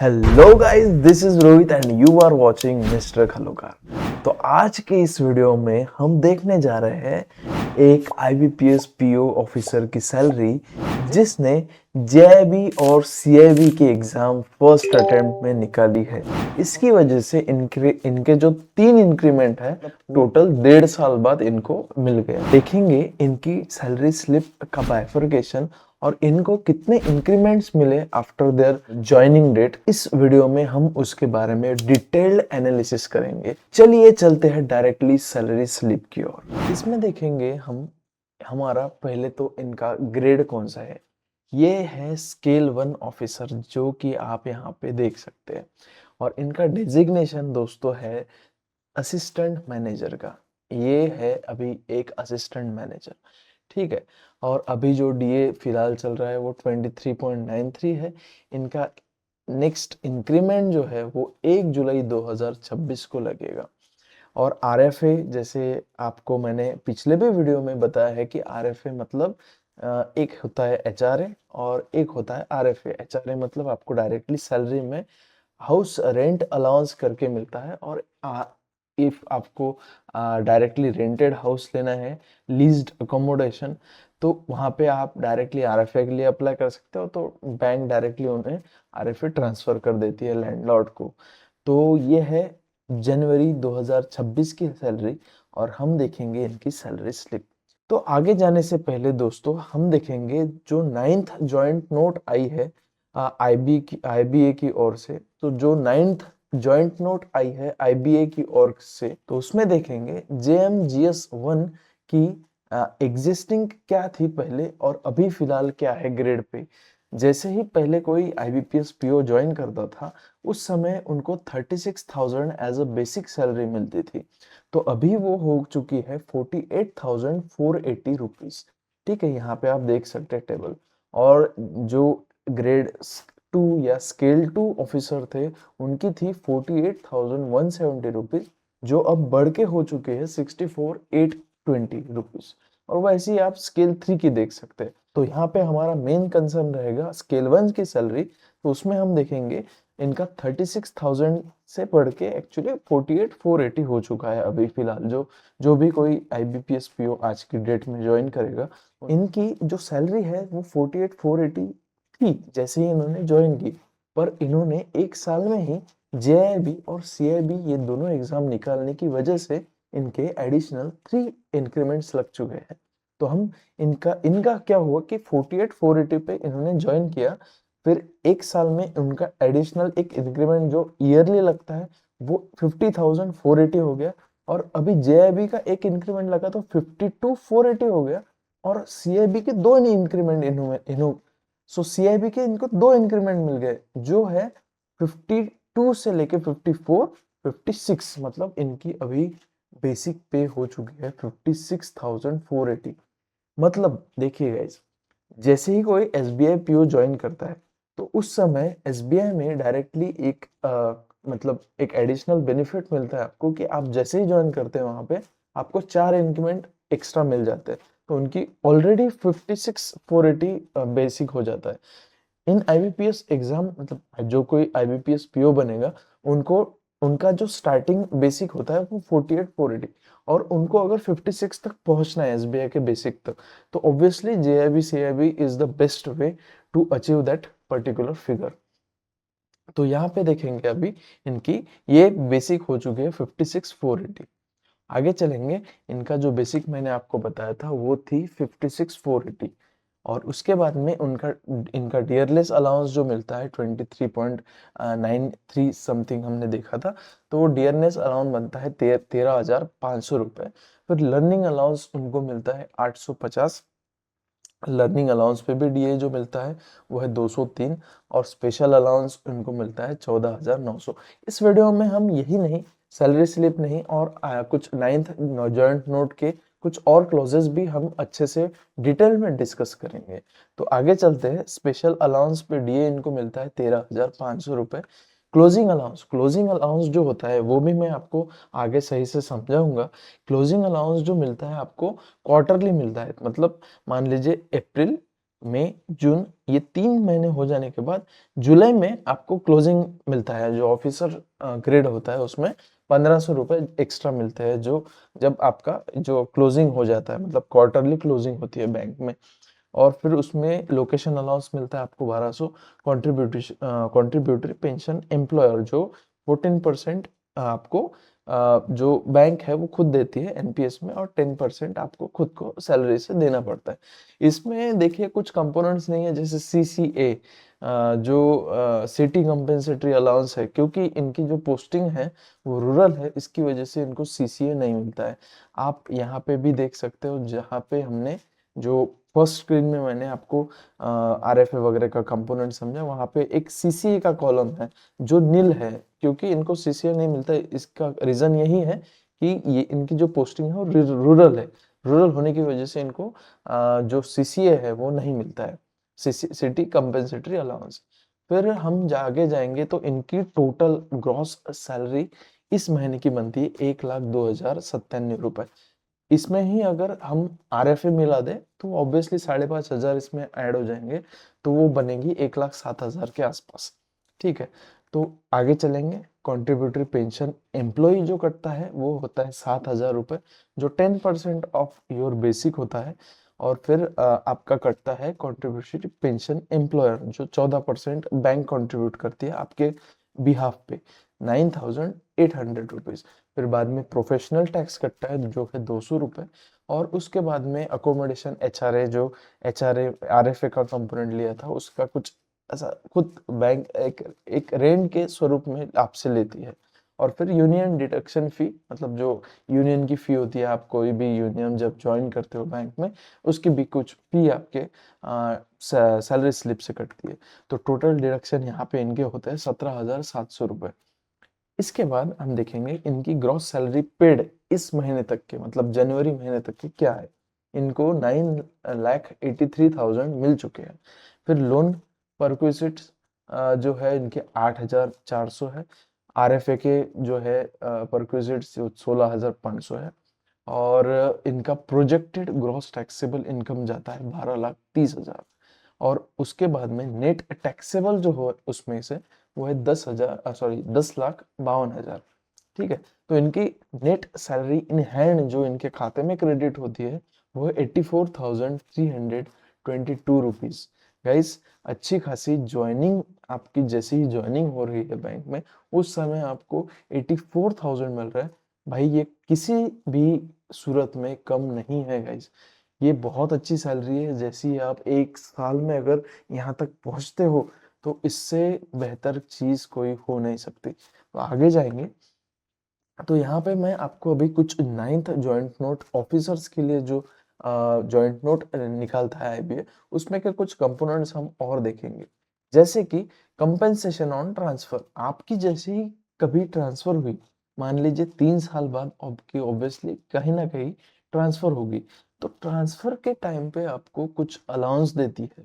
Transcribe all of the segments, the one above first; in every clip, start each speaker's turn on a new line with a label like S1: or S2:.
S1: Hello guys, this is Rohit and you are watching mister Khalokar. तो आज के इस वीडियो में हम देखने जा रहे हैं एक आईबीपीएस पीओ ऑफिसर की सैलरी जिसने जेआईबी और सीआईबी के एग्जाम फर्स्ट अटेम्प्ट में निकाली है। इसकी वजह से इनके जो 3 इंक्रीमेंट है टोटल 1.5 साल बाद इनको मिल गया। देखेंगे इनकी सैलरी स्लिप का बाइफरकेशन और इनको कितने इंक्रीमेंट्स मिले आफ्टर देयर ज्वाइनिंग डेट। इस वीडियो में हम उसके बारे में डिटेल्ड एनालिसिस करेंगे। चलिए चलते हैं डायरेक्टली सैलरी स्लिप की ओर। इसमें देखेंगे हम हमारा पहले तो इनका ग्रेड कौन सा है। ये है स्केल 1 ऑफिसर जो कि आप यहाँ पे देख सकते हैं और इनका डेजिग्नेशन दोस्तों है असिस्टेंट मैनेजर का। ये है अभी एक असिस्टेंट मैनेजर, ठीक है। और अभी जो डीए फिलहाल चल रहा है वो 23.93 है। इनका नेक्स्ट इंक्रीमेंट जो है वो 1 जुलाई 2026 को लगेगा। और आरएफए जैसे आपको मैंने पिछले भी वीडियो में बताया है कि आरएफए मतलब एक होता है एचआरए और एक होता है आरएफए। एचआरए मतलब आपको डायरेक्टली सैलरी में हाउस रेंट अलाउंस करके मिलता है और इफ आपको डायरेक्टली रेंटेड हाउस लेना है, लीज्ड अकोमोडेशन, तो वहाँ पे आप डायरेक्टली आरएफए के लिए अप्लाई कर सकते हो। तो बैंक डायरेक्टली उन्हें आरएफए ट्रांसफर कर देती है लैंडलॉर्ड को। तो ये है जनवरी 2026 की सैलरी और हम देखेंगे इनकी सैलरी स्लिप। तो आगे जाने से पहले दोस्तों हम देखेंगे जो 9th जॉइंट नोट आई है आईबीए की ओर से। तो जो 9th जॉइंट नोट आई है आईबीए की ओर से, तो उसमें देखेंगे जेएमजीएस 1 की एग्जिस्टिंग क्या थी पहले और अभी फिलहाल क्या है ग्रेड पे। जैसे ही पहले कोई आईबीपीएस पीओ ज्वाइन करता था उस समय उनको 36,000 एज अ बेसिक सैलरी मिलती थी। तो अभी वो हो चुकी है 48,480 रुपीज। ठीक है, यहाँ पे आप देख सकते हैं टेबल। और जो ग्रेड 2 या स्केल 2 ऑफिसर थे उनकी थी 48,170 रुपीज, जो अब बढ़ के हो चुके हैं 64,820 रुपीज। और वैसे ही आप स्केल 3 की देख सकते हैं। तो यहाँ पे हमारा मेन कंसर्न रहेगा स्केल 1 की सैलरी। तो उसमें हम देखेंगे इनका 36,000 से बढ़ के एक्चुअली 48,480 हो चुका है अभी फिलहाल। जो जो भी कोई आईबीपीएस पीओ आज की डेट में ज्वाइन करेगा, इनकी जो सैलरी है वो 48,480 थी जैसे ही इन्होंने ज्वाइन की। पर इन्होंने एक साल में ही जेआईबी और सीआईबी ये दोनों एग्जाम निकालने की वजह से इनके एडिशनल 3 इंक्रीमेंट्स लग चुके हैं। तो हम इनका इनका क्या हुआ कि 48,480 पे इन्होंने ज्वाइन किया, फिर एक साल में उनका एडिशनल एक इंक्रीमेंट जो ईयरली लगता है वो 50,480 हो गया। और अभी जेआईबी का एक इंक्रीमेंट लगा तो 52,480 हो गया। और सीआईबी के 2 इंक्रीमेंट इन्हों सो सीआईबी के इनको 2 इंक्रीमेंट मिल गए जो है 52 से लेके 54 56। मतलब इनकी अभी बेसिक पे हो चुकी है 56,480। मतलब देखिए गाइस, जैसे ही कोई एसबीआई पीओ ज्वाइन करता है तो उस समय एसबीआई में डायरेक्टली एक मतलब एक एडिशनल बेनिफिट मिलता है आपको कि आप जैसे ही ज्वाइन करते हैं वहां पे आपको 4 इंक्रीमेंट एक्स्ट्रा मिल जाते हैं। तो उनकी ऑलरेडी 56,480 बेसिक हो जाता है। इन आईबीपीएस एग्जाम मतलब जो कोई आईबीपीएस पीओ बनेगा उनको उनका जो स्टार्टिंग बेसिक होता है वो 48,480 और उनको अगर 56 तक पहुंचना है एसबीआई के बेसिक तक, तो obviously JIB CIB is the best way to achieve that particular figure. तो यहाँ पे देखेंगे अभी इनकी ये बेसिक हो चुके हैं 56,480। आगे चलेंगे, इनका जो बेसिक मैंने आपको बताया था वो थी 56,480। और उसके बाद में उनका इनका डियरलेस अलाउंस जो मिलता है 23.93 समथिंग हमने देखा था। तो वो डियरनेस अलाउंस बनता है 13,500 रुपये। फिर लर्निंग अलाउंस उनको मिलता है 850। लर्निंग अलाउंस पे भी डीए जो मिलता है वो है 203 और स्पेशल अलाउंस उनको मिलता है 14,900। इस वीडियो में हम यही नहीं, सैलरी स्लिप नहीं और कुछ 9th जॉइंट नोट के कुछ और क्लॉजेस भी हम अच्छे से डिटेल में डिस्कस करेंगे। तो आगे चलते हैं। स्पेशल अलाउंस पे डीए इनको मिलता है 13,500 रुपये। क्लोजिंग अलाउंस जो होता है वो भी मैं आपको आगे सही से समझाऊंगा। क्लोजिंग अलाउंस जो मिलता है आपको क्वार्टरली मिलता है। मतलब मान लीजिए अप्रैल, मई, जून, ये 3 महीने हो जाने के बाद जुलाई में आपको क्लोजिंग मिलता है। जो ऑफिसर ग्रेड होता है उसमें 1500 रुपए एक्स्ट्रा मिलते हैं, जो जब आपका जो क्लोजिंग हो जाता है, मतलब क्वार्टरली क्लोजिंग होती है बैंक में। और फिर उसमें लोकेशन अलाउंस मिलता है आपको 1200। कॉन्ट्रीब्यूटरी पेंशन एम्प्लॉयर जो 14% आपको जो बैंक है वो खुद देती है एनपीएस में, और 10% आपको खुद को सैलरी से देना पड़ता है। इसमें देखिए कुछ कंपोनेंट्स नहीं है, जैसे सीसीए जो सिटी कंपेंसेटरी अलाउंस है, क्योंकि इनकी जो पोस्टिंग है वो रूरल है, इसकी वजह से इनको सीसीए नहीं मिलता है। आप यहाँ पे भी देख सकते हो, जहाँ पे हमने जो फर्स्ट स्क्रीन में मैंने आपको आरएफए वगैरह का कंपोनेंट समझा, वहाँ पे एक सीसीए का कॉलम है जो नील है, क्योंकि इनको सीसीए नहीं मिलता है। इसका रीजन यही है कि ये इनकी जो पोस्टिंग है वो रूरल है, रूरल होने की वजह से इनको जो सीसीए है वो नहीं मिलता है, सिटी कंपेंसेटरी अलाउंस। फिर हम आगे जाएंगे तो इनकी टोटल ग्रॉस सैलरी इस महीने की बनती है 1,02,097 रुपए। इसमें ही अगर हम आरएफए मिला दे तो ऑब्वियसली 5,500 इसमें ऐड हो जाएंगे, तो वो बनेगी 1,07,000 के आसपास। ठीक है, तो आगे चलेंगे। कॉन्ट्रीब्यूटरी पेंशन एम्प्लॉय जो कटता है वो होता है 7,000 रुपए, जो 10% ऑफ योर बेसिक होता है। और फिर आपका कटता है कॉन्ट्रीब्यूटरी पेंशन एम्प्लॉयर, जो 14% बैंक कंट्रीब्यूट करती है आपके बिहाफ पे, 9,800 रुपीज। फिर बाद में प्रोफेशनल टैक्स कटता है जो है 200 रुपये। और उसके बाद में अकोमोडेशन एचआरए, जो एचआरए आरएफए का कंपोनेंट लिया था उसका कुछ ऐसा खुद बैंक एक रेंट के स्वरूप में आपसे लेती है। और फिर यूनियन डिडक्शन फी, मतलब जो यूनियन की फी होती है, आप कोई भी यूनियन जब ज्वाइन करते हो बैंक में, उसकी भी कुछ फी आपके सैलरी स्लिप से कटती है। तो टोटल डिडक्शन यहाँ पे इनके होते हैं 17,700 रुपये। इसके बाद हम देखेंगे इनकी ग्रॉस सैलरी पेड इस महीने तक के, मतलब जनवरी महीने तक के क्या है। इनको 9,83,000 मिल चुके हैं। फिर लोन परक्विजिट्स जो है इनके 8,400 है। आरएफए के जो है परक्विजिट्स 16,500 है। और इनका प्रोजेक्टेड ग्रॉस टैक्सेबल इनकम जाता है 12,30,000। और उसके बाद में नेट टैक्सेबल जो हो उसमें से वो है 10,52,000। ठीक है, तो इनकी नेट सैलरी इन हैंड जो इनके खाते में क्रेडिट होती है वो है 84,322 रुपीज। गाइस, अच्छी खासी ज्वाइनिंग, आपकी जैसी ही ज्वाइनिंग हो रही है बैंक में उस समय आपको 84,000 मिल रहा है। भाई ये किसी भी सूरत में कम नहीं है गाइस, ये बहुत अच्छी सैलरी है। जैसी ही आप एक साल में अगर यहाँ तक पहुंचते हो तो इससे बेहतर चीज कोई हो नहीं सकती। तो आगे जाएंगे तो यहाँ पे मैं आपको अभी कुछ 9th जॉइंट नोट ऑफिसर्स के लिए जो जॉइंट नोट निकालता है आईबीए, उसमें के कुछ कंपोनेंट्स हम और देखेंगे। जैसे कि कंपेंसेशन ऑन ट्रांसफर, आपकी जैसे ही कभी ट्रांसफर हुई, मान लीजिए 3 साल बाद आपकी ऑब्वियसली कहीं ना कहीं ट्रांसफर होगी, तो ट्रांसफर के टाइम पे आपको कुछ अलाउंस देती है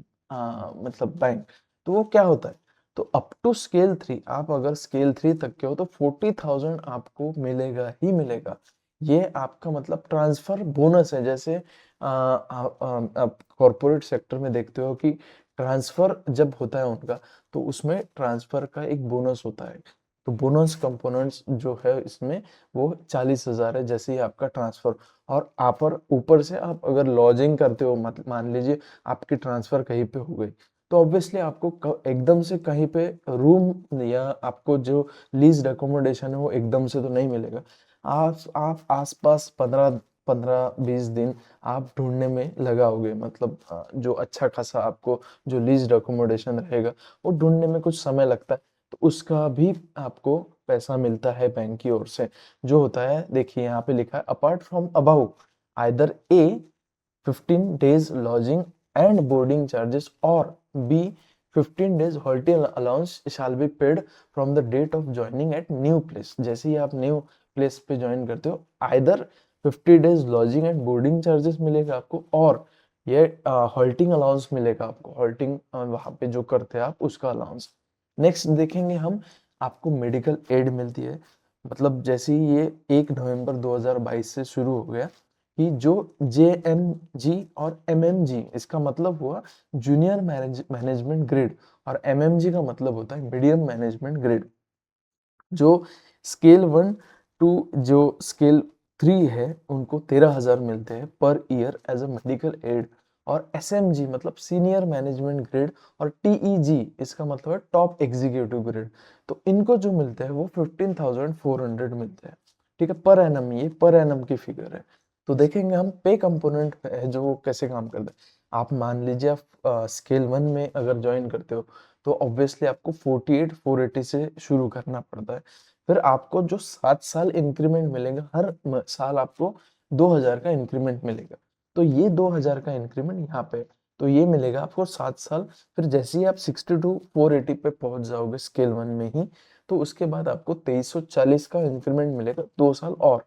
S1: मतलब बैंक। तो वो क्या होता है, तो अप टू स्केल 3, आप अगर स्केल 3 तक के हो तो 40,000 आपको मिलेगा ही मिलेगा। ये आपका मतलब ट्रांसफर बोनस है। जैसे आप कॉर्पोरेट सेक्टर में देखते हो कि ट्रांसफर जब होता है उनका, तो उसमें ट्रांसफर का एक बोनस होता है। तो बोनस कंपोनेंट्स जो है इसमें वो 40,000 है जैसे ही आपका ट्रांसफर। और आप ऊपर से आप अगर लॉजिंग करते हो, मतलब मान लीजिए आपकी ट्रांसफर कहीं पे हो गई, तो ऑब्वियसली आपको एकदम से कहीं पे रूम या आपको जो लीज्ड अकोमोडेशन है वो एकदम से तो नहीं मिलेगा। आप आसपास 15-20 दिन आप ढूंढने में लगाओगे, मतलब जो अच्छा खासा आपको जो लीज्ड अकोमोडेशन रहेगा वो ढूंढने में कुछ समय लगता है। तो उसका भी आपको पैसा मिलता है बैंक की ओर से, जो होता है देखिए यहाँ पे लिखा है, apart from about either a 15 days lodging and boarding charges, or B 15 days holiday allowance shall be paid from the date of joining at new place। जैसे ही आप न्यू प्लेस पे ज्वाइन करते हो, either 50 days lodging and boarding charges मिलेगा आपको, और ये halting allowance मिलेगा आपको, हॉल्टिंग वहां पे जो करते हैं आप उसका अलाउंस। नेक्स्ट देखेंगे हम, आपको मेडिकल एड मिलती है। मतलब जैसे ही ये 1 नवंबर 2022 से शुरू हो गया, कि जो JMG और MMG, इसका मतलब हुआ जूनियर मैनेजमेंट ग्रेड, और MMG का मतलब होता है मीडियम मैनेजमेंट ग्रेड। जो स्केल 1 टू जो स्केल 3 है उनको 13,000 मिलते हैं per year as a medical aid. और SMG मतलब सीनियर मैनेजमेंट ग्रेड, और TEG इसका मतलब है टॉप एग्जीक्यूटिव ग्रेड, तो इनको जो मिलते हैं वो 15,400 मिलते हैं। ठीक है, पर एनम, ये पर एनम की फिगर है। तो देखेंगे हम पे कंपोनेंट है जो वो कैसे काम करता है। आप मान लीजिए आप स्केल 1 में अगर ज्वाइन करते हो तो ऑब्वियसली आपको 48,480 से शुरू करना पड़ता है। फिर आपको जो 7 साल इंक्रीमेंट मिलेगा, हर साल आपको 2,000 का इंक्रीमेंट मिलेगा। तो ये 2,000 का इंक्रीमेंट यहाँ पे, तो ये मिलेगा आपको 7 साल। फिर जैसे ही आप 62,480 पे पहुंच जाओगे स्केल 1 में ही, तो उसके बाद आपको 2340 का इंक्रीमेंट मिलेगा 2 साल और।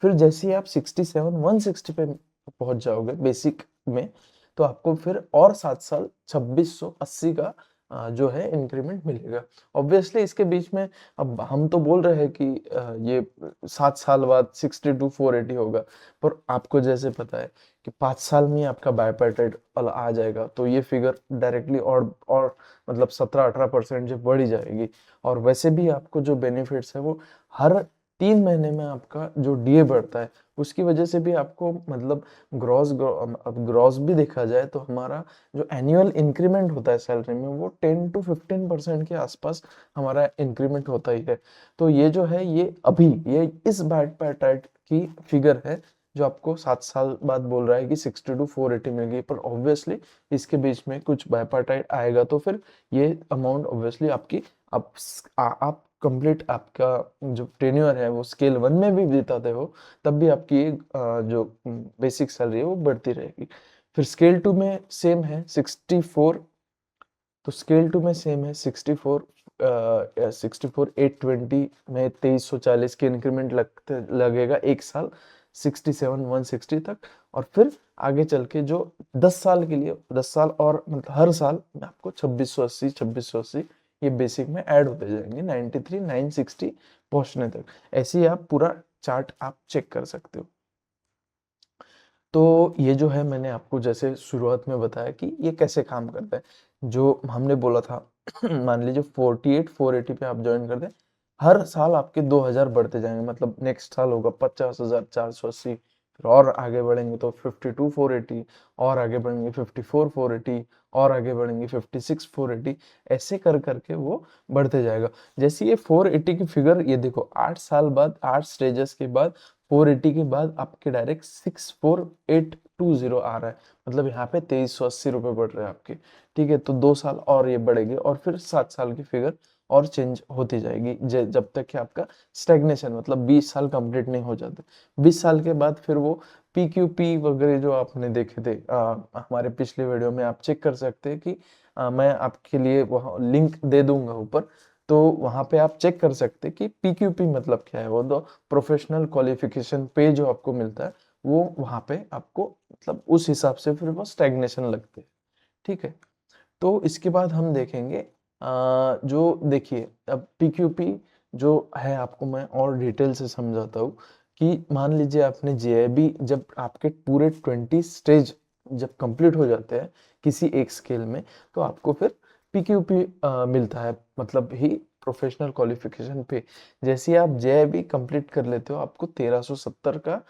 S1: फिर जैसे ही आप 67,160 पे पहुंच जाओगे बेसिक में, तो आपको फिर और 7 साल 2680 का जो है इंक्रीमेंट मिलेगा। ऑब्वियसली इसके बीच में अब हम तो बोल रहे हैं कि ये 7 साल बाद 62,480 होगा, पर आपको जैसे पता है कि 5 साल में ही आपका बायपार्टाइट आ जाएगा, तो ये फिगर डायरेक्टली और मतलब 17-18% जो बढ़ ही जाएगी। और वैसे भी आपको जो बेनिफिट्स है वो हर 3 महीने में आपका जो DA बढ़ता है, उसकी वजह से भी आपको मतलब अब ग्रॉस भी देखा जाए तो हमारा जो एनुअल इंक्रीमेंट होता है सैलरी में वो 10 to 15% के आसपास हमारा इंक्रीमेंट होता ही है। तो ये जो है ये अभी ये इस बायपार्टाइट की फिगर है जो आपको 7 साल बाद बोल रहा है कि 62,480 मिलेगी, पर ऑब्वियसली इसके बीच में कुछ बायपार्टाइट आएगा तो फिर ये अमाउंट ऑब्वियसली आपकी आप कंप्लीट आपका जो टेन्योर है वो स्केल 1 में भी बिताते हो, तब भी आपकी जो बेसिक सैलरी है वो बढ़ती रहेगी। फिर स्केल 2 में सेम है 64, तो स्केल 2 में सेम है 64,820 में 2340 के इंक्रीमेंट लगेगा एक साल 67,160 तक। और फिर आगे चल के जो 10 साल के लिए 10 साल और मतलब हर साल में आपको 2680 ये बेसिक में ऐड होते जाएंगे 93,960 पहुंचने तक। ऐसे ही आप पूरा चार्ट आप चेक कर सकते हो। तो ये जो है मैंने आपको जैसे शुरुआत में बताया कि ये कैसे काम करता है। जो हमने बोला था मान लीजिए 48,480 पे आप ज्वाइन कर दें, हर साल आपके 2,000 बढ़ते जाएंगे, मतलब नेक्स्ट साल होगा 50,480, फिर और आगे बढ़ेंगे तो 52,480, और आगे बढ़ेंगे 54,480, और आगे बढ़ेंगे 56,480, ऐसे कर करके वो बढ़ते जाएगा। जैसे ये 480 की फिगर, ये देखो 8 साल बाद 8 स्टेजेस के बाद 480 के बाद आपके डायरेक्ट 64,820 आ रहा है, मतलब यहाँ पे 2380 रुपए बढ़ रहे हैं आपके। ठीक है, तो 2 साल और ये बढ़ेगी और फिर 7 साल की फिगर और चेंज होती जाएगी जब तक कि आपका स्टेग्नेशन मतलब 20 साल कंप्लीट नहीं हो जाते। 20 साल के बाद फिर वो PQP वगैरह जो आपने देखे थे हमारे पिछले वीडियो में, आप चेक कर सकते हैं कि मैं आपके लिए वहाँ लिंक दे दूंगा ऊपर, तो वहां पे आप चेक कर सकते हैं कि PQP मतलब क्या है। वो तो प्रोफेशनल क्वालिफिकेशन पे जो आपको मिलता है वो वहां पे आपको मतलब उस हिसाब से फिर वो स्टैग्नेशन लगते हैं। ठीक है, तो इसके बाद हम देखेंगे जो देखिए अब PQP जो है आपको मैं और डिटेल से समझाता हूँ कि मान लीजिए आपने JIB, जब आपके पूरे 20 स्टेज जब कंप्लीट हो जाते हैं किसी एक स्केल में, तो आपको फिर PQP मिलता है, मतलब ही प्रोफेशनल क्वालिफिकेशन पे। जैसे ही आप JIB कंप्लीट कर लेते हो आपको 1370 का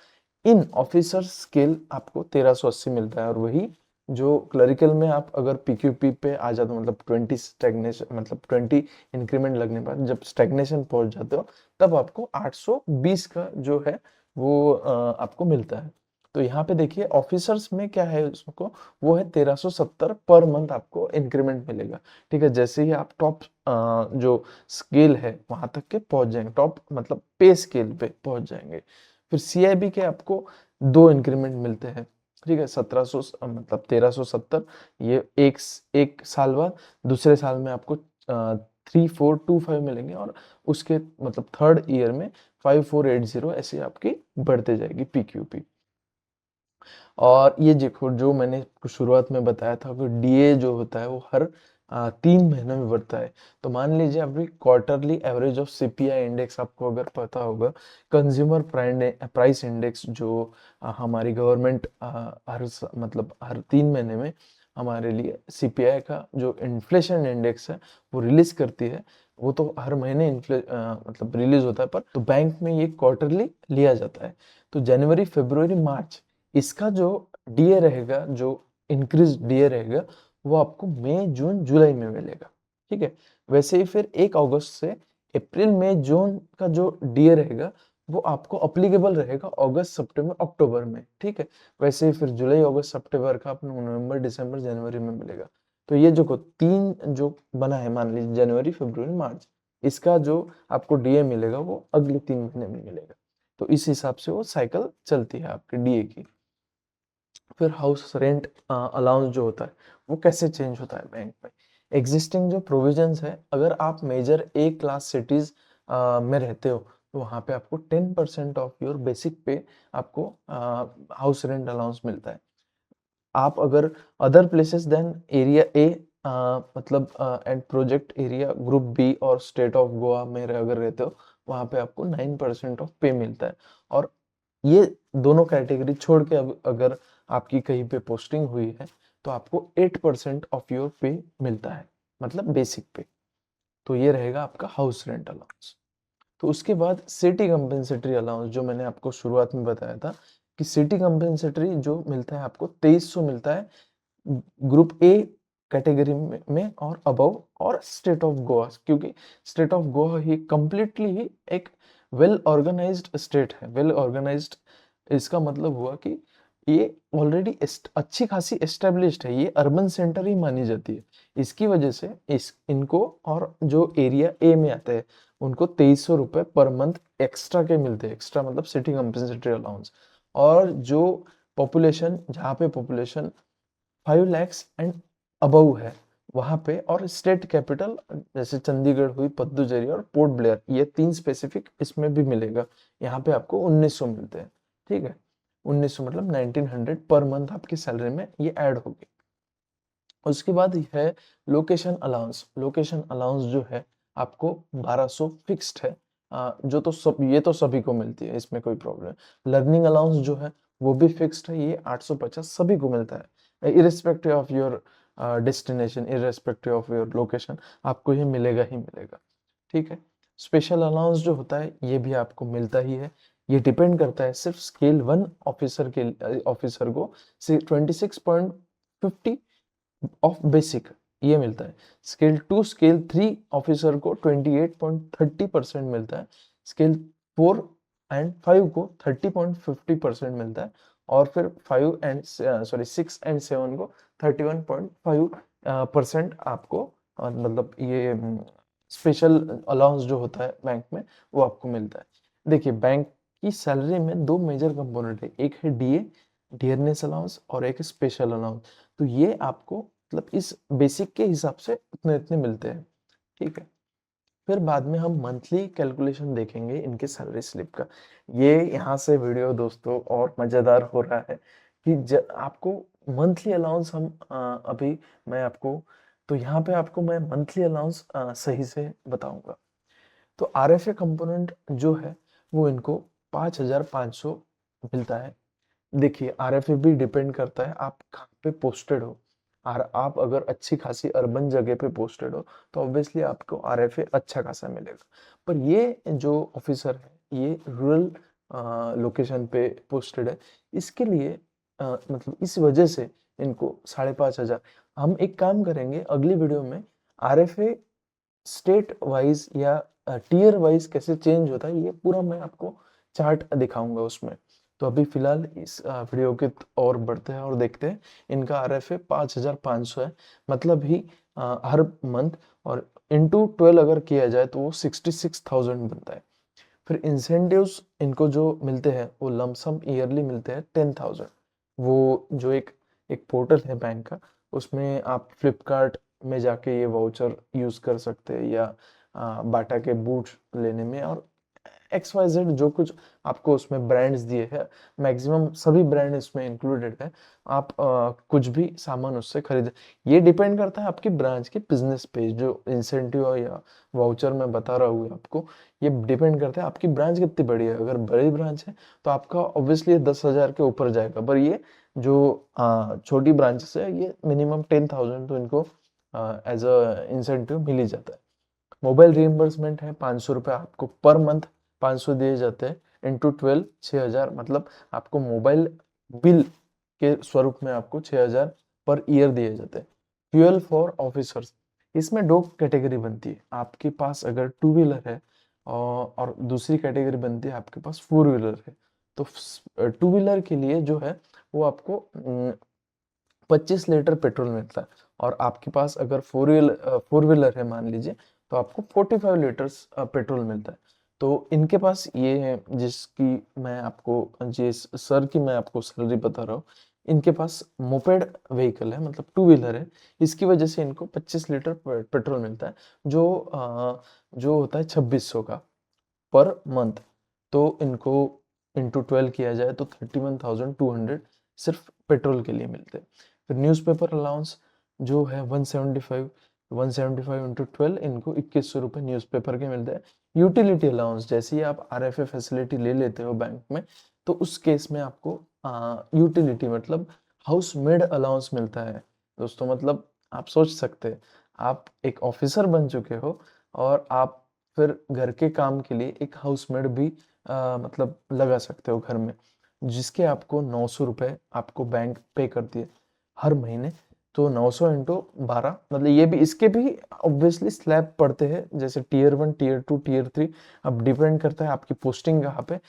S1: इन ऑफिसर स्केल आपको 1380 मिलता है। और वही जो क्लरिकल में आप अगर PQP पे आ जाते हो मतलब 20 स्टैग्नेशन मतलब 20 इंक्रीमेंट लगने पर जब स्टैग्नेशन पहुंच जाते हो, तब आपको 820 का जो है वो आपको मिलता है। तो यहाँ पे देखिए ऑफिसर्स में क्या है उसको, वो है 1370 पर मंथ आपको इंक्रीमेंट मिलेगा। ठीक है, जैसे ही आप टॉप जो स्केल है वहां तक के पहुंच जाएंगे, टॉप मतलब पे स्केल पे पहुंच जाएंगे। फिर CIB के आपको 2 इंक्रीमेंट मिलते हैं। ठीक है, 1700 मतलब 1370, ये एक साल बाद, दूसरे साल में आपको 3425 मिलेंगे, और उसके मतलब थर्ड ईयर में 5480, ऐसे आपकी बढ़ते जाएगी PQP। और ये देखो जो मैंने शुरुआत में बताया था कि DA जो होता है वो हर 3 महीने में बढ़ता है। तो मान लीजिए अभी quarterly average of CPI index आपको अगर पता होगा, कंज्यूमर प्राइस इंडेक्स जो हमारी गवर्नमेंट मतलब हर 3 महीने में हमारे लिए सीपीआई का जो इन्फ्लेशन इंडेक्स है वो रिलीज करती है। वो तो हर महीने मतलब रिलीज होता है, पर तो बैंक में ये क्वार्टरली लिया जाता है। तो जनवरी फरवरी मार्च इसका जो डीए रहेगा, जो इंक्रीज डीए रहेगा, वो आपको मई जून जुलाई में मिलेगा। ठीक है। वैसे ही फिर 1 अगस्त से अप्रैल मई जून का जो डीए रहेगा वो आपको अप्लीकेबल रहेगा अगस्त सितंबर अक्टूबर में। ठीक है। वैसे ही फिर जुलाई अगस्त सितंबर का आपको नवंबर दिसंबर जनवरी में मिलेगा। तो ये जो 3 जो बना है, मान लीजिए जनवरी फरवरी मार्च, इसका जो आपको डीए मिलेगा वो अगले 3 महीने में मिलेगा। तो इस हिसाब से वो साइकिल चलती है आपकी डीए की। फिर हाउस रेंट अलाउंस जो होता है वो कैसे चेंज होता है बैंक में। एग्जिस्टिंग जो प्रोविजंस है, अगर आप मेजर ए क्लास सिटीज में रहते हो तो वहाँ पे आपको 10% ऑफ योर बेसिक पे आपको हाउस रेंट अलाउंस मिलता है। आप अगर other places then area A मतलब and project area group B और स्टेट ऑफ गोवा में अगर रहते हो, वहाँ पे आपको 9% ऑफ पे मिलता है। और ये दोनों कैटेगरी छोड़ के अब अगर आपकी कहीं पे पोस्टिंग हुई है तो आपको 8% ऑफ योर पे मिलता है, मतलब बेसिक पे। तो ये रहेगा आपका हाउस रेंट अलाउंस। तो उसके बाद सिटी कंपेंसेटरी अलाउंस, जो मैंने आपको शुरुआत में बताया था कि सिटी कंपेंसेटरी जो मिलता है आपको 2300 मिलता है ग्रुप ए कैटेगरी में और अबव और स्टेट ऑफ गोवा, क्योंकि स्टेट ऑफ गोवा ही कंप्लीटली ही एक वेल ऑर्गेनाइज्ड स्टेट है। वेल ऑर्गेनाइज्ड इसका मतलब हुआ कि ये ऑलरेडी अच्छी खासी एस्टेब्लिश्ड है, ये अर्बन सेंटर ही मानी जाती है। इसकी वजह से इस इनको और जो एरिया ए में आते हैं उनको 2300 रुपये पर मंथ एक्स्ट्रा के मिलते हैं। एक्स्ट्रा मतलब सिटी कंपेंसेटरी अलाउंस। और जो पॉपुलेशन, जहाँ पे पॉपुलेशन 5 लैक्स एंड अबव है वहां पे, और स्टेट कैपिटल जैसे चंडीगढ़ हुई, पुडुचेरी और पोर्ट ब्लेयर, ये 3 स्पेसिफिक इसमें भी मिलेगा। यहाँ पे आपको 1900 मिलते हैं। ठीक है। 1900 मतलब 1900 पर मंथ आपकी सैलरी में ये ऐड होगी। उसके बाद है लोकेशन अलाउंस। लोकेशन अलाउंस जो है आपको 1200 फिक्स्ड है। जो तो सब, ये तो सभी को मिलती है, इसमें कोई प्रॉब्लम। लर्निंग अलाउंस जो है वो भी फिक्स्ड है, ये 850 सभी को मिलता है, irrespective of your destination, irrespective of your location, आपको ये मिलेगा ही मिलेगा। ठीक है। स्पेशल अलाउंस जो होता है ये भी आपको मिलता ही है। ये डिपेंड करता है सिर्फ स्केल 1 ऑफिसर को 26.50 ऑफ बेसिक ये मिलता है। स्केल 2 स्केल 3 ऑफिसर को 28.30% मिलता है। स्केल 4 एंड 5 को 30.50% मिलता है। और फिर 5 एंड 6 एंड 7 को 31.5% आपको मतलब ये स्पेशल अलाउंस जो होता है बैंक में वो आपको मिलता है। देखिए, बैंक की सैलरी में 2 मेजर कंपोनेंट है, एक है डीए, डियरनेस अलाउंस, और एक है स्पेशल अलाउंस। तो ये आपको मतलब इस बेसिक के हिसाब से इतने इतने मिलते हैं। ठीक है। फिर बाद में हम मंथली कैलकुलेशन देखेंगे इनके सैलरी स्लिप का। ये यहाँ से वीडियो दोस्तों और मज़ेदार हो रहा है कि आपको मंथली अलाउंस हम अभी मैं आपको, तो यहाँ पे आपको मैं मंथली अलाउंस सही से बताऊंगा। तो आरएफए कंपोनेंट जो है वो इनको 5500 मिलता है। देखिए, आरएफए भी डिपेंड करता है आप कहाँ पे पोस्टेड हो। और आप अगर अच्छी खासी अर्बन जगह पे पोस्टेड हो तो ऑब्वियसली आपको आरएफए अच्छा खासा मिलेगा। पर ये जो ऑफिसर है ये रूरल लोकेशन पे पोस्टेड है, इसके लिए मतलब इस वजह से इनको 5500। हम एक काम करेंगे अगली वीडियो में, आरएफए स्टेट वाइज या टीयर वाइज कैसे चेंज होता है ये पूरा मैं आपको चार्ट दिखाऊंगा उसमें। तो अभी फिलहाल इस वीडियो के और बढ़ते हैं और देखते हैं। इनका आरएफए 5500 है, मतलब ही हर मंथ, और इनटू 12 अगर किया जाए तो वो 66,000 बनता है। फिर इंसेंटिव्स इनको जो मिलते हैं वो लमसम ईयरली मिलते हैं 10,000। वो जो एक एक पोर्टल है बैंक का, उसमें आप फ्लिपकार्ट में जाके ये वाउचर यूज कर सकते हैं, या बाटा के बूट लेने में, और XYZ जो कुछ आपको उसमें ब्रांड्स दिए हैं, मैक्सिमम सभी ब्रांड इसमें इंक्लूडेड है। आप कुछ भी सामान उससे खरीद, ये डिपेंड करता है आपकी ब्रांच के बिजनेस पे। जो इंसेंटिव या वाउचर मैं बता रहा हूँ आपको, ये डिपेंड करता है आपकी ब्रांच कितनी बड़ी है। अगर बड़ी ब्रांच है तो आपका ऑब्वियसली 10,000 के ऊपर जाएगा, पर ये जो छोटी ब्रांचेस है ये मिनिमम 10,000 तो इनको एज अ इंसेंटिव मिल ही जाता है। मोबाइल रीइंबर्समेंट है 500 रुपये आपको पर मंथ, 500 दिए जाते हैं इंटू 12 6,000, मतलब आपको मोबाइल बिल के स्वरूप में आपको 6,000 पर ईयर दिए जाते हैं। फ्यूल फॉर ऑफिसर्स, इसमें दो कैटेगरी बनती है। आपके पास अगर टू व्हीलर है और दूसरी कैटेगरी बनती है आपके पास फोर व्हीलर है। तो टू व्हीलर के लिए जो है वो आपको 25 लीटर पेट्रोल मिलता है, और आपके पास अगर फोर व्हीलर है मान लीजिए, तो आपको 45 लीटर्स पेट्रोल मिलता है। तो इनके पास ये है जिसकी मैं आपको, जिस सर की मैं आपको सैलरी बता रहा हूँ, इनके पास मोपेड व्हीकल है, मतलब टू व्हीलर है। इसकी वजह से इनको 25 लीटर पेट्रोल मिलता है, जो होता है 2600 का पर मंथ। तो इनको इंटू 12 किया जाए तो 31,200 सिर्फ पेट्रोल के लिए मिलते हैं। फिर न्यूज़पेपर अलाउंस जो है 175 इंटू 12, इनको 2100 रुपये न्यूज़पेपर के मिलते हैं। यूटिलिटी अलाउंस, जैसे ही आप RFA फैसिलिटी ले लेते हो बैंक में, तो उस केस में आपको यूटिलिटी मतलब हाउस मेड अलाउंस मिलता है दोस्तों। मतलब आप सोच सकते हैं, आप एक ऑफिसर बन चुके हो और आप फिर घर के काम के लिए एक हाउसमेड भी मतलब लगा सकते हो घर में, जिसके आपको 900 रुपये आपको बैंक पे करती है हर महीने। तो 900 इंटू 12, मतलब ये भी, इसके भी ऑब्वियसली स्लैब पड़ते हैं, जैसे टीयर 1 टीयर 2 टीयर 3। अब डिपेंड करता है आपकी पोस्टिंग कहाँ पे।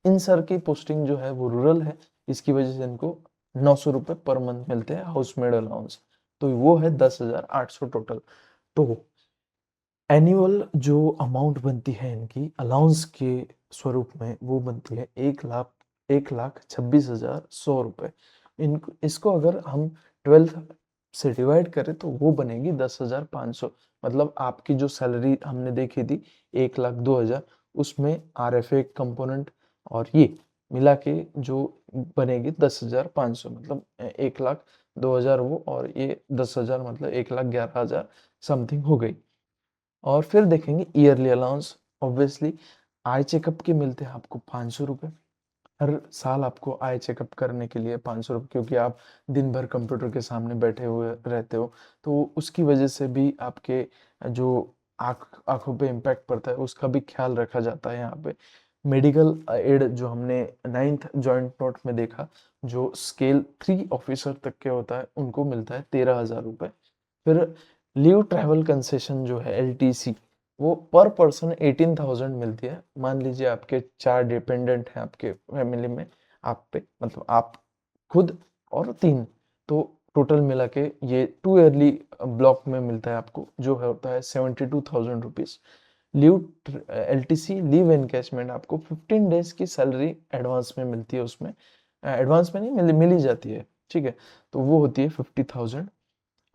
S1: इन सर की पोस्टिंग जो है वो रूरल है, इसकी वजह से इनको 900 रुपये पर मंथ मिलते हैं हाउसमेड अलाउंस। तो वो है 10,800 टोटल। तो एनुअल जो अमाउंट बनती है इनकी अलाउंस के स्वरूप में, वो बनती है 1,26,100 रुपये। इनको इसको अगर हम 12 से डिवाइड करें तो वो बनेगी 10,500। मतलब आपकी जो सैलरी हमने देखी थी 1,02,000, उसमें RFA कंपोनेंट और ये मिला के जो बनेगी 10,500, मतलब 1,02,000 वो, और ये 10,000, मतलब 1,11,000 समथिंग हो गई। और फिर देखेंगे yearly allowance. Obviously eye checkup के मिलते हैं आपको 500 रुपये हर साल। आपको आई चेकअप करने के लिए 500 रुपये, क्योंकि आप दिन भर कंप्यूटर के सामने बैठे हुए रहते हो, तो उसकी वजह से भी आपके जो आँखों पे इम्पैक्ट पड़ता है उसका भी ख्याल रखा जाता है यहाँ पे। मेडिकल एड जो हमने 9th जॉइंट नोट में देखा, जो स्केल 3 ऑफिसर तक के होता है, उनको मिलता है 13,000 रुपये। फिर लीव ट्रैवल कंसेशन जो है LTC, वो पर पर्सन 18,000 मिलती है। मान लीजिए आपके 4 डिपेंडेंट हैं आपके फैमिली में आप पे, मतलब आप खुद और 3, तो टोटल मिला के ये 2 ईयरली ब्लॉक में मिलता है आपको, जो होता है 72,000 rupees. Leave LTC leave encashment आपको 15 डेज की सैलरी एडवांस में मिलती है। उसमें एडवांस में नहीं मिल ही जाती है, ठीक है। तो वो होती है 50,000।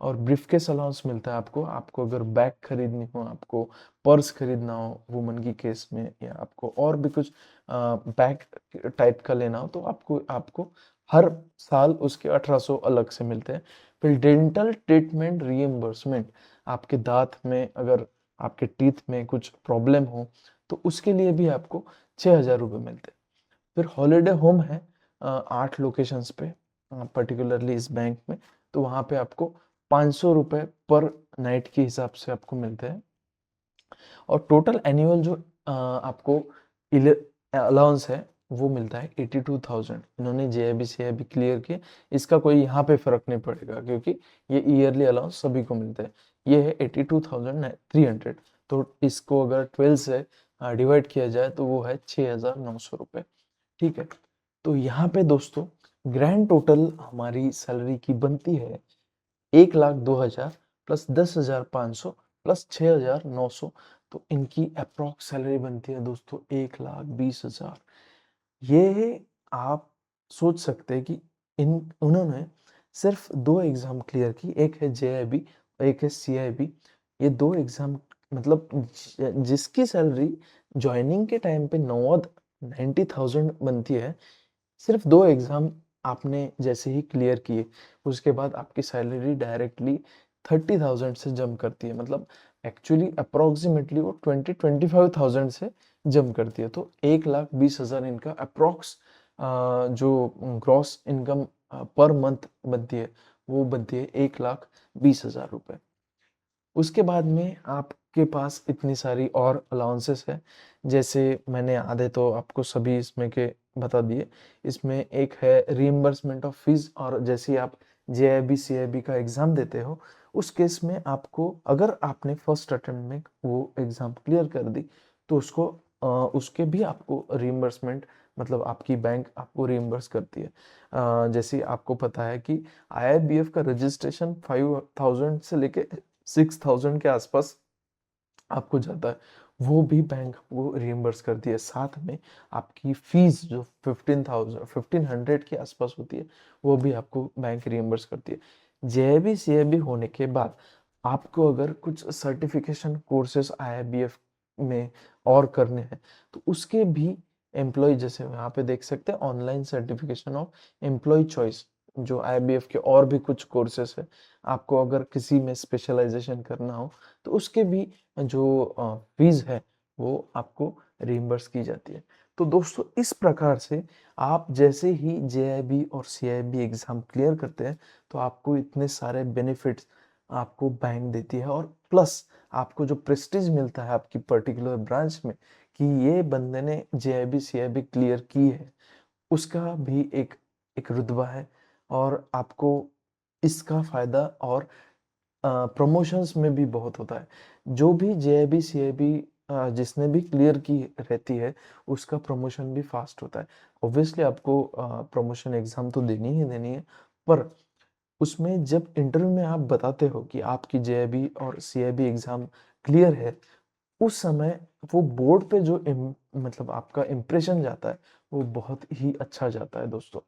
S1: और ब्रीफकेस अलाउंस मिलता है आपको, आपको अगर बैग खरीदनी हो, आपको पर्स खरीदना हो वुमन की केस में, या आपको और भी कुछ बैग टाइप का लेना हो, तो आपको आपको हर साल उसके 1,800 अलग से मिलते हैं। फिर डेंटल ट्रीटमेंट रीइंबर्समेंट, आपके दांत में अगर आपके टीथ में कुछ प्रॉब्लम हो तो उसके लिए भी आपको 6,000 रुपये मिलते हैं। फिर हॉलीडे होम है 8 लोकेशंस पे, पर्टिकुलरली इस बैंक में, तो वहाँ पे आपको 500 रुपये पर नाइट के हिसाब से आपको मिलते हैं। और टोटल एनुअल जो आपको अलाउंस है वो मिलता है 82,000। इन्होंने JIB CIB क्लियर किया, इसका कोई यहाँ पे फर्क नहीं पड़ेगा, क्योंकि ये ईयरली अलाउंस सभी को मिलता है। ये है 82,300। तो इसको अगर 12 से डिवाइड किया जाए तो वो है 6,900 रुपये, ठीक है। तो यहाँ पे दोस्तों ग्रैंड टोटल हमारी सैलरी की बनती है 1,02,000 प्लस 10,500 प्लस 6,900। तो इनकी अप्रॉक्स सैलरी बनती है दोस्तों 1,20,000। ये आप सोच सकते हैं कि इन उन्होंने सिर्फ 2 एग्जाम क्लियर की, एक है JIB और एक है CIB। ये 2 एग्जाम मतलब जिसकी सैलरी ज्वाइनिंग के टाइम पे 90,000 बनती है, सिर्फ 2 एग्ज़ाम आपने जैसे ही क्लियर किए, उसके बाद आपकी सैलरी डायरेक्टली 30,000 से जंप करती है। मतलब एक्चुअली अप्रॉक्सिमेटली वो 20-25,000 से जंप करती है। तो 1,20,000 इनका अप्रॉक्स जो ग्रॉस इनकम पर मंथ बनती है, वो बनती है 1,20,000 रुपए। उसके बाद में आपके पास इतनी सारी और अलाउंसेस है, जैसे मैंने आधे तो आपको सभी इसमें के बता दिए। इसमें एक है रीइंबर्समेंट ऑफ फीस, और जैसे ही आप जेआईबी सीआईबी का एग्जाम देते हो, उस केस में आपको, अगर आपने फर्स्ट अटेम्प्ट में वो एग्जाम क्लियर कर दी, तो उसके भी आपको रीइंबर्समेंट, मतलब आपकी बैंक आपको रीइंबर्स करती है। जैसे आपको पता है कि आईआईबीएफ का रजिस्ट्रेशन 5,000 से लेके 6,000 के आसपास आपको जाता है, वो भी बैंक आपको रिइम्बर्स करती है। साथ में आपकी फीस जो 1500 के आसपास होती है, वो भी आपको बैंक रिइम्बर्स करती है। जेआईबी सीआईबी होने के बाद आपको अगर कुछ सर्टिफिकेशन कोर्सेज आईआईबीएफ में और करने हैं, तो उसके भी एम्प्लॉय, जैसे यहाँ पे देख सकते हैं online certification of employ choice, जो आईआईबीएफ के और भी कुछ कोर्सेस है। आपको अगर किसी में स्पेशलाइजेशन करना हो, तो उसके भी जो फीस है वो आपको रिइम्बर्स की जाती है। तो दोस्तों, इस प्रकार से आप जैसे ही जेआईबी और सीआईबी एग्जाम क्लियर करते हैं, तो आपको इतने सारे बेनिफिट्स आपको बैंक देती है, और प्लस आपको जो प्रेस्टीज मिलता है आपकी पर्टिकुलर ब्रांच में, कि ये बंदे ने जेआईबी सीआईबी क्लियर की है, उसका भी एक एक रुतबा है। और आपको इसका फायदा और प्रमोशंस में भी बहुत होता है। जो भी जेआईबी सीआईबी जिसने भी क्लियर की रहती है, उसका प्रमोशन भी फास्ट होता है। ऑब्वियसली आपको प्रमोशन एग्जाम तो देनी ही देनी है, पर उसमें जब इंटरव्यू में आप बताते हो कि आपकी जेआईबी और सीआईबी एग्जाम क्लियर है, उस समय वो बोर्ड पे जो मतलब आपका इम्प्रेशन जाता है, वो बहुत ही अच्छा जाता है दोस्तों।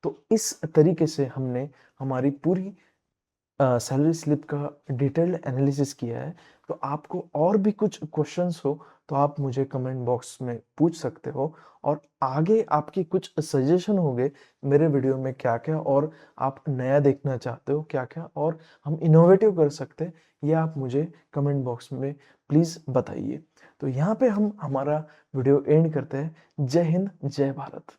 S1: तो इस तरीके से हमने हमारी पूरी सैलरी स्लिप का डिटेल्ड एनालिसिस किया है। तो आपको और भी कुछ क्वेश्चंस हो, तो आप मुझे कमेंट बॉक्स में पूछ सकते हो, और आगे आपकी कुछ सजेशन होंगे मेरे वीडियो में क्या क्या और आप नया देखना चाहते हो, क्या क्या और हम इनोवेटिव कर सकते हैं, ये आप मुझे कमेंट बॉक्स में प्लीज़ बताइए। तो यहाँ पे हम हमारा वीडियो एंड करते हैं। जय हिंद, जय भारत।